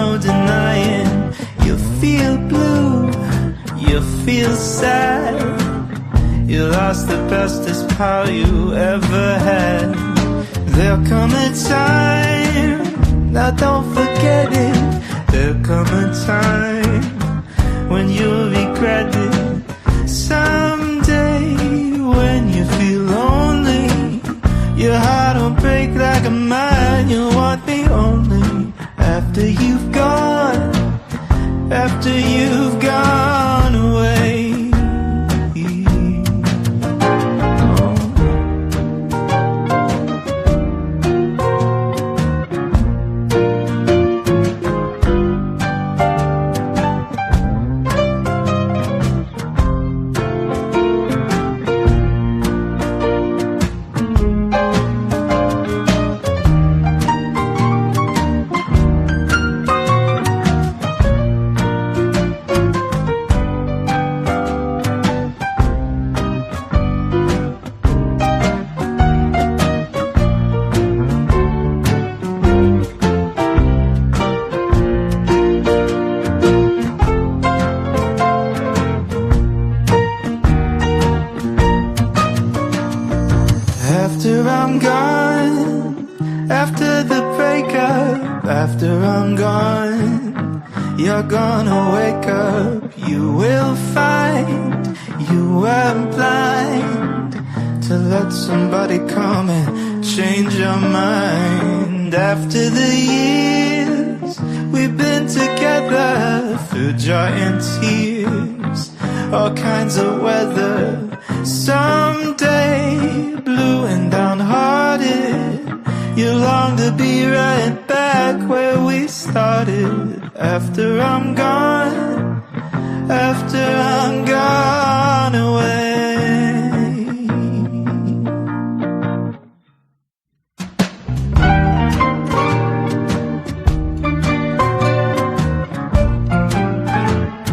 no denying. You feel blue, you feel sad. You lost the bestest pal you ever had. There'll come a time, now don't forget it. There'll come a time when you'll regret it. Someday when you feel lonely, your heart will break like a mine. You'll want me only after you've gone, after you've gone away. After I'm gone, after the breakup, after I'm gone, you're gonna wake up. You will find you were blind to let somebody come and change your mind. After the years we've been together, through joy and tears, all kinds of weather. Someday, blue and downhearted, you long to be right back where we started. After I'm gone, after I'm gone.